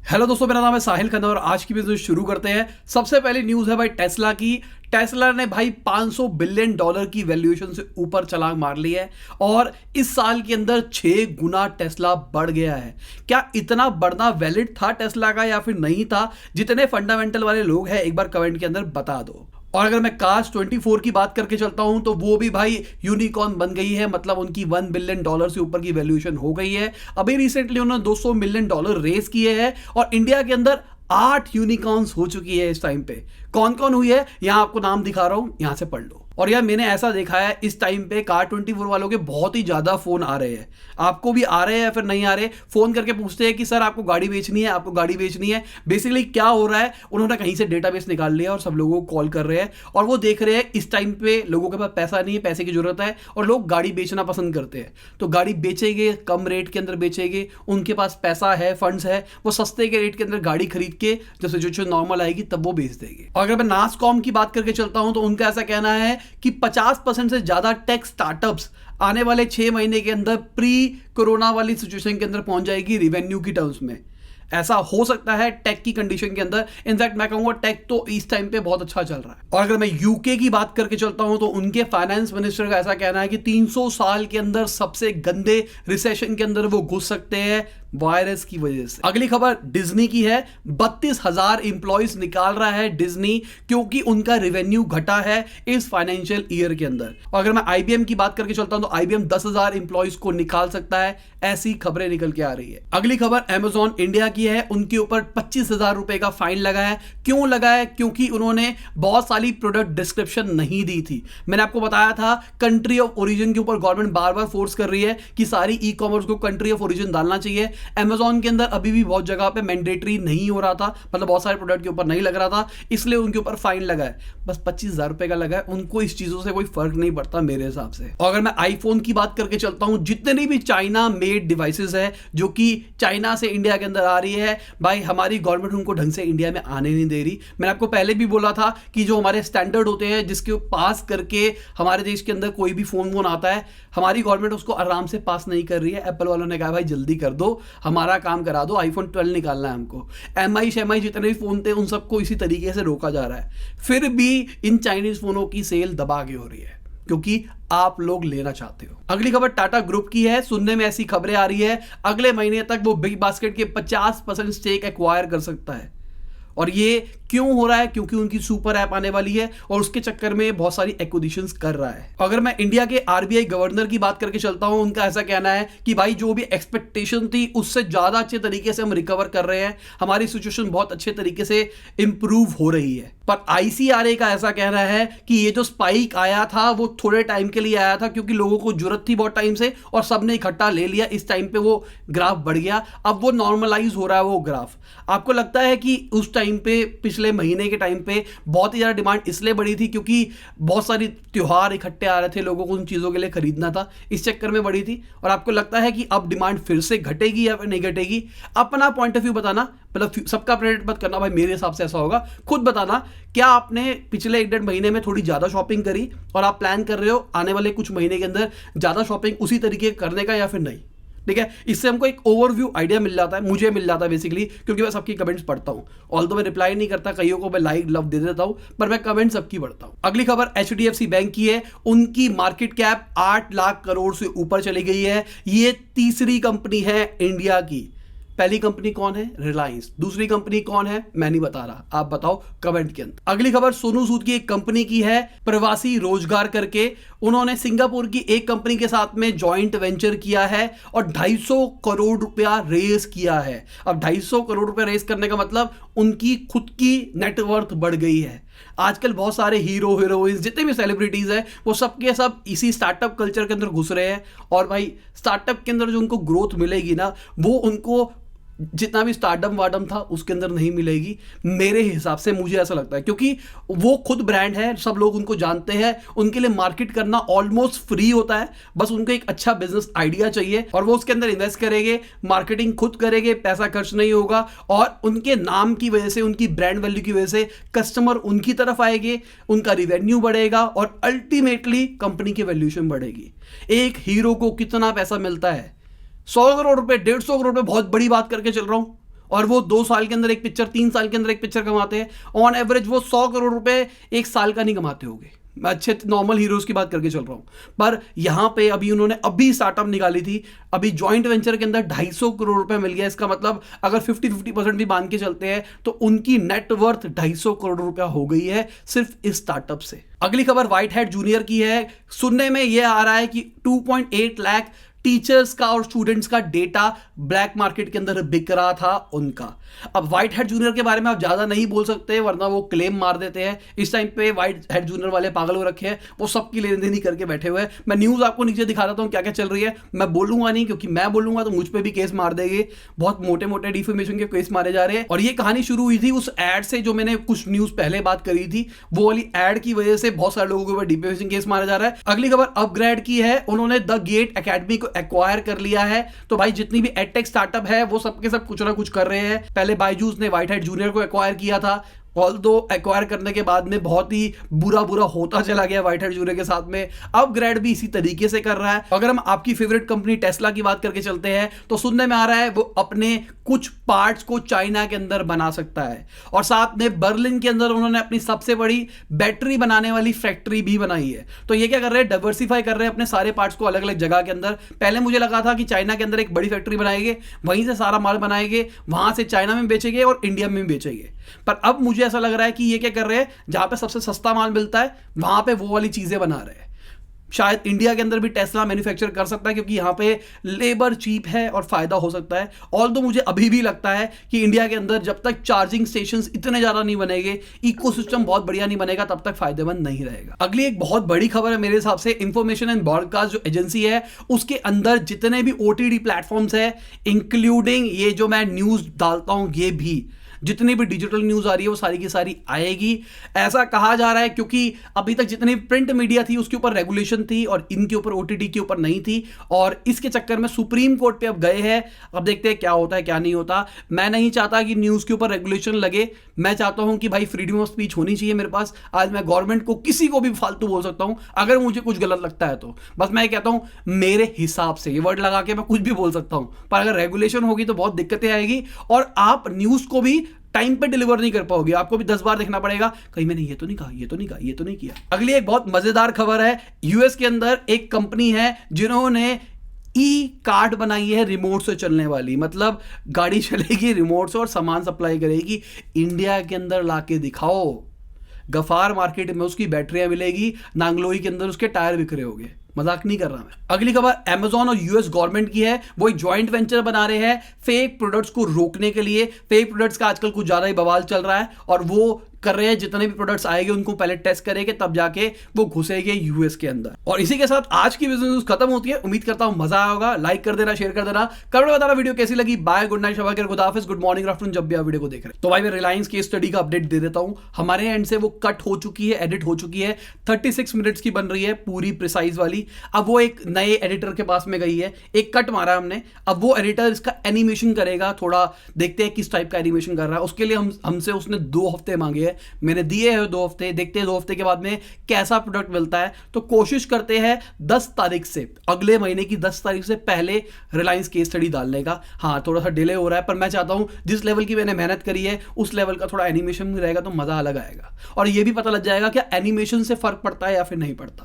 Hello दोस्तों, मेरा नाम है साहिल खन्ना और आज की वीडियो शुरू करते हैं। सबसे पहली न्यूज है भाई टेस्ला की। टेस्ला ने भाई $500 बिलियन की वैल्यूएशन से ऊपर छलांग मार ली है और इस साल के अंदर 6 गुना टेस्ला बढ़ गया है। क्या इतना बढ़ना वैलिड था टेस्ला का या फिर नहीं था? जितने फंडामेंटल वाले लोग हैं एक बार कमेंट के अंदर बता दो। और अगर मैं कास्ट 24 की बात करके चलता हूं तो वो भी भाई यूनिकॉर्न बन गई है, मतलब उनकी $1 बिलियन से ऊपर की वैल्यूएशन हो गई है। अभी रिसेंटली उन्होंने $200 मिलियन रेस किए हैं और इंडिया के अंदर 8 यूनिकॉर्न्स हो चुकी है इस टाइम पे। कौन कौन हुई है यहां आपको नाम दिखा रहा हूं, यहां से पढ़ लो। और यार मैंने ऐसा देखा है इस टाइम पे कार24 वालों के बहुत ही ज्यादा फोन आ रहे हैं। आपको भी आ रहे हैं या फिर नहीं आ रहे? फोन करके पूछते हैं कि सर आपको गाड़ी बेचनी है, आपको गाड़ी बेचनी है। बेसिकली क्या हो रहा है, उन्होंने कहीं से डेटाबेस निकाल लिया और सब लोगों को कॉल कर रहे हैं और वो देख रहे हैं इस टाइम पे लोगों के पास पैसा नहीं है, पैसे की जरूरत है और लोग गाड़ी बेचना पसंद करते हैं। तो गाड़ी बेचेंगे, कम रेट के अंदर बेचेंगे, उनके पास पैसा है, फंड्स है, वो सस्ते के रेट के अंदर गाड़ी खरीद के जब सिचुएशन नॉर्मल आएगी तब वो बेच देंगे। और अगर मैं नासकॉम की बात करके चलता हूं तो उनका ऐसा कहना है कि 50% से ज्यादा टेक स्टार्टअप्स आने वाले 6 महीने के अंदर प्री कोरोना वाली सिचुएशन के अंदर पहुंच जाएगी रिवेन्यू की टर्म्स में। ऐसा हो सकता है टेक की कंडीशन के अंदर। इनफैक्ट मैं कहूंगा टेक तो इस टाइम पे बहुत अच्छा चल रहा है। और अगर मैं यूके की बात करके चलता हूं तो उनके फाइनेंस मिनिस्टर का ऐसा कहना है कि 300 साल के अंदर सबसे गंदे रिसेशन के अंदर वो घुस सकते हैं वायरस की वजह से। अगली खबर डिज्नी की है। 32,000 इंप्लॉइज निकाल रहा है डिज्नी क्योंकि उनका रेवेन्यू घटा है इस फाइनेंशियल ईयर के अंदर। और अगर मैं आईबीएम की बात करके चलता हूं तो आईबीएम 10,000 इंप्लॉइज को निकाल सकता है, ऐसी खबरें निकल के आ रही है। अगली खबर अमेजॉन इंडिया की है। उनके ऊपर 25,000 रुपए का फाइन लगा है। क्यों लगा है? क्योंकि उन्होंने बहुत सारी प्रोडक्ट डिस्क्रिप्शन नहीं दी थी। मैंने आपको बताया था कंट्री ऑफ ओरिजिन के ऊपर गवर्नमेंट बार बार फोर्स कर रही है कि सारी ई कॉमर्स को कंट्री ऑफ ओरिजिन डालना चाहिए। Amazon के अंदर अभी भी बहुत जगह पे मैंडेटरी नहीं हो रहा था, मतलब बहुत सारे प्रोडक्ट के ऊपर नहीं लग रहा था, इसलिए उनके ऊपर फाइन लगा है। बस 25,000 रुपए का लगा है। उनको इस चीजों से कोई फर्क नहीं पड़ता मेरे हिसाब से। और अगर मैं आईफोन की बात करके चलता हूं, जितनी भी चाइना मेड डिवाइसेस है जो कि चाइना से इंडिया के अंदर आ रही है, भाई हमारी गवर्नमेंट उनको ढंग से इंडिया में आने नहीं दे रही। मैंने आपको पहले भी बोला था कि जो हमारे स्टैंडर्ड होते हैं जिसके पास करके हमारे देश के अंदर कोई भी फोन आता है, हमारी गवर्नमेंट उसको आराम से पास नहीं कर रही है। एप्पल वालों ने कहा भाई जल्दी कर दो, हमारा काम करा दो, आईफोन 12 निकालना है हमको। एमआई जितने भी फोन थे उन सबको इसी तरीके से रोका जा रहा है। फिर भी इन चाइनीज फोनों की सेल दबा के हो रही है क्योंकि आप लोग लेना चाहते हो। अगली खबर टाटा ग्रुप की है। सुनने में ऐसी खबरें आ रही है अगले महीने तक वो बिग बास्केट के 50% स्टेक एक्वायर कर सकता है। और ये क्यों हो रहा है? क्योंकि उनकी सुपर ऐप आने वाली है और उसके चक्कर में बहुत सारी एक्विजिशंस कर रहा है। अगर मैं इंडिया के आरबीआई गवर्नर की बात करके चलता हूं, उनका ऐसा कहना है कि भाई जो भी एक्सपेक्टेशन थी उससे ज्यादा अच्छे तरीके से हम रिकवर कर रहे हैं, हमारी सिचुएशन बहुत अच्छे तरीके से इंप्रूव हो रही है। पर आईसीआरए का ऐसा कहना है कि ये जो स्पाइक आया था वो थोड़े टाइम के लिए आया था क्योंकि लोगों को जरूरत थी बहुत टाइम से और सबने इकट्ठा ले लिया। इस टाइम पे वो ग्राफ बढ़ गया, अब वो नॉर्मलाइज हो रहा है वो ग्राफ। आपको लगता है कि उस टाइम पे पिछले महीने के टाइम पे बहुत ही ज्यादा डिमांड इसलिए बढ़ी थी क्योंकि बहुत सारी त्योहार इकट्ठे आ रहे थे, लोगों को उन चीजों के लिए खरीदना था, इस चक्कर में बढ़ी थी? और आपको लगता है कि अब डिमांड फिर से घटेगी या फिर नहीं घटेगी? अपना पॉइंट ऑफ व्यू बताना, मतलब सबका प्रेडिक्ट मत करना भाई मेरे हिसाब से ऐसा होगा। खुद बताना क्या आपने पिछले 1-1.5 महीने में थोड़ी ज्यादा शॉपिंग करी और आप प्लान कर रहे हो आने वाले कुछ महीने के अंदर ज्यादा शॉपिंग उसी तरीके करने का या फिर नहीं? ठीक है, इससे हमको एक ओवरव्यू आइडिया मिल जाता है, मुझे मिल जाता है बेसिकली, क्योंकि मैं सबकी कमेंट्स पढ़ता हूं। ऑल्दो मैं रिप्लाई नहीं करता, कईयों को मैं लाइक लव दे देता हूं, पर मैं कमेंट सबकी पढ़ता हूं। अगली खबर एचडीएफसी बैंक की है। उनकी मार्केट कैप 8 लाख करोड़ से ऊपर चली गई है। ये तीसरी कंपनी है इंडिया की। पहली कंपनी कौन है? रिलायंस। दूसरी कंपनी कौन है? मैं नहीं बता रहा, आप बताओ कमेंट के अंदर। अगली खबर सोनू सूद की एक कंपनी की है, प्रवासी रोजगार करके। उन्होंने सिंगापुर की एक कंपनी के साथ में जॉइंट वेंचर किया है और 250 करोड़ रुपया रेस किया है। अब 250 करोड़ रुपया रेस करने का मतलब उनकी खुद की नेटवर्थ बढ़ गई है। आजकल बहुत सारे हीरो हीरोइंस जितने भी सेलिब्रिटीज हैं वो सब के सब इसी स्टार्टअप कल्चर के अंदर घुस रहे हैं। और भाई स्टार्टअप के अंदर जो उनको ग्रोथ मिलेगी ना, वो उनको जितना भी स्टार्डम वार्डम था उसके अंदर नहीं मिलेगी मेरे हिसाब से, मुझे ऐसा लगता है। क्योंकि वो खुद ब्रांड है, सब लोग उनको जानते हैं, उनके लिए मार्केट करना ऑलमोस्ट फ्री होता है। बस उनको एक अच्छा बिजनेस आइडिया चाहिए और वो उसके अंदर इन्वेस्ट करेंगे, मार्केटिंग खुद करेंगे, पैसा खर्च नहीं होगा और उनके नाम की वजह से, उनकी ब्रांड वैल्यू की वजह से कस्टमर उनकी तरफ आएंगे, उनका रिवेन्यू बढ़ेगा और अल्टीमेटली कंपनी की वैल्यूएशन बढ़ेगी। एक हीरो को कितना पैसा मिलता है? 100 करोड़ रुपए, 150 करोड़ रुपए, बहुत बड़ी बात करके चल रहा हूं। और वो 2 साल के अंदर एक पिक्चर, 3 साल के अंदर एक पिक्चर कमाते हैं। ऑन एवरेज वो 100 करोड़ रुपए एक साल का नहीं कमाते होंगे। मैं अच्छे नॉर्मल हीरोज की बात करके चल रहा हूं। पर यहां पे अभी स्टार्टअप निकाली थी, अभी जॉइंट वेंचर के अंदर 250 करोड़ रुपए मिल गया। इसका मतलब अगर 50-50% भी मान के चलते हैं तो उनकी नेटवर्थ 250 करोड़ रुपया हो गई है सिर्फ इस स्टार्टअप से। अगली खबर व्हाइट हैट जूनियर की है। सुनने में यह आ रहा है कि 2.8 लाख टीचर्स का और स्टूडेंट्स का डेटा ब्लैक मार्केट के अंदर बिक रहा था उनका। अब व्हाइट हैट जूनियर के बारे में आप ज्यादा नहीं बोल सकते वरना वो क्लेम मार देते हैं। इस टाइम पे व्हाइट हैट जूनियर वाले पागल हो रखे हैं, वो सबकी लेन देन करके बैठे हुए हैं। मैं न्यूज आपको नीचे दिखा देता हूं क्या क्या चल रही है। मैं बोलूंगा नहीं क्योंकि मैं बोलूंगा तो मुझ पे भी केस मार देंगे। बहुत मोटे मोटे डिफेमेशन के केस मारे जा रहे हैं। और ये कहानी शुरू हुई थी उस एड से जो मैंने कुछ न्यूज पहले बात करी थी, वो वाली एड की वजह से बहुत सारे लोगों के ऊपर डिफेमेशन केस मारा जा रहा है। अगली खबर अपग्रेड की है। उन्होंने द गेट एकेडमी को एक्वायर कर लिया है। तो भाई जितनी भी एडटेक स्टार्टअप है वो सबके सब कुछ ना कुछ कर रहे हैं। पहले बायजूस ने व्हाइट हैट जूनियर को एक्वायर किया था, ऑल्दो एक्वायर करने के बाद में बहुत ही बुरा होता चला गया व्हाइट हैट जूनियर के साथ में। अपग्रेड भी इसी तरीके से कर रहा है। अगर हम आपकी फेवरेट कंपनी टेस्ला की बात करके चलते हैं तो सुनने में आ रहा है वो अपने कुछ पार्ट्स को चाइना के अंदर बना सकता है। और साथ में बर्लिन के अंदर उन्होंने अपनी सबसे बड़ी बैटरी बनाने वाली फैक्ट्री भी बनाई है। तो ये क्या कर रहे हैं, डाइवर्सिफाई कर रहे हैं अपने सारे पार्ट्स को अलग अलग जगह के अंदर। पहले मुझे लगा था कि चाइना के अंदर एक बड़ी फैक्ट्री बनाएंगे, वहीं से सारा माल बनाएंगे, वहां से चाइना में बेचेंगे और इंडिया में बेचेंगे। पर अब मुझे ऐसा लग रहा है कि ये क्या कर रहे हैं, जहां पे सबसे सस्ता माल मिलता है वहां पे वो वाली चीजें बना रहे हैं। शायद इंडिया के अंदर भी टेस्ला मैन्युफैक्चर कर सकता है क्योंकि यहां पे लेबर चीप है और फायदा हो सकता है। ऑल्दो मुझे अभी भी लगता है कि इंडिया के अंदर जब तक चार्जिंग स्टेशंस इतने ज्यादा नहीं बनेंगे, इकोसिस्टम बहुत बढ़िया नहीं बनेगा, तब तक फायदेमंद नहीं रहेगा। अगली एक बहुत बड़ी खबर है मेरे हिसाब से, इंफॉर्मेशन एंड ब्रॉडकास्ट जो एजेंसी है उसके अंदर जितने भी ओटीटी प्लेटफॉर्म्स है, इंक्लूडिंग ये जो मैं न्यूज डालता हूं, ये भी जितनी भी डिजिटल न्यूज आ रही है वो सारी की सारी आएगी। ऐसा कहा जा रहा है क्योंकि अभी तक जितनी प्रिंट मीडिया थी उसके ऊपर रेगुलेशन थी और इनके ऊपर ओटीटी के ऊपर नहीं थी। और इसके चक्कर में सुप्रीम कोर्ट पे अब गए हैं। अब देखते हैं क्या होता है क्या नहीं होता। मैं नहीं चाहता कि न्यूज के ऊपर रेगुलेशन लगे। मैं चाहता हूं कि भाई फ्रीडम ऑफ स्पीच होनी चाहिए मेरे पास। आज मैं गवर्नमेंट को किसी को भी फालतू बोल सकता हूं अगर मुझे कुछ गलत लगता है तो। बस मैं कहता हूं मेरे हिसाब से, ये वर्ड लगा के मैं कुछ भी बोल सकता हूं, पर अगर रेगुलेशन होगी तो बहुत दिक्कतें आएगी और आप न्यूज को भी टाइम पे डिलीवर नहीं कर पाओगे। आपको भी 10 बार देखना पड़ेगा, कहीं मैंने ये तो नहीं कहा, ये तो नहीं कहा, ये तो नहीं किया। अगली एक बहुत मजेदार खबर है। यूएस के अंदर एक कंपनी है जिन्होंने ई कार्ड बनाई है रिमोट से चलने वाली। मतलब गाड़ी चलेगी रिमोट से और सामान सप्लाई करेगी। इंडिया के अंदर लाके दिखाओ। गफार मार्केट में उसकी बैटरियां मिलेगी, नांगलोई के अंदर उसके टायर बिक रहे होंगे। मजाक नहीं कर रहा मैं। अगली खबर अमेजॉन और यूएस गवर्नमेंट की है। वो एक ज्वाइंट वेंचर बना रहे हैं फेक प्रोडक्ट्स को रोकने के लिए। फेक प्रोडक्ट्स का आजकल कुछ ज्यादा ही बवाल चल रहा है और वो कर रहे हैं जितने भी प्रोडक्ट्स आएंगे उनको पहले टेस्ट करेंगे, तब जाके वो घुसेंगे यूएस के अंदर। और इसी के साथ आज की बिजनेस न्यूज खत्म होती है। उम्मीद करता हूं मजा आया होगा। लाइक कर देना, शेयर कर देना, कमेंट में बताना वीडियो कैसी लगी। बाय, गुड नाइट, शबा, खुदा हाफिज, गुड मॉर्निंग, आफ्टरनून, जब भी आप वीडियो को देख रहे हैं। तो भाई मैं रिलायंस की स्टडी का अपडेट दे देता हूं। हमारे एंड से वो कट हो चुकी है, एडिट हो चुकी है। 36 मिनट्स की बन रही है पूरी प्रिसाइज वाली। अब वो एक नए एडिटर के पास में गई है, एक कट मारा हमने। अब वो एडिटर इसका एनिमेशन करेगा। थोड़ा देखते हैं किस टाइप का एनिमेशन कर रहा है। उसके लिए हमसे उसने 2 हफ्ते मांगे हैं। मैंने दिए हैं 2 हफ्ते। देखते हैं 2 हफ्ते के बाद में कैसा प्रोडक्ट मिलता है। तो कोशिश करते हैं 10 तारीख से, अगले महीने की 10 तारीख से पहले रिलायंस केस स्टडी डालने का। हाँ, थोड़ा सा डिले हो रहा है पर मैं चाहता हूं जिस लेवल की मैंने मेहनत करी है उस लेवल का थोड़ा एनिमेशन भी रहेगा तो मजा अलग आएगा। और यह भी पता लग जाएगा कि एनिमेशन से फर्क पड़ता है या फिर नहीं पड़ता।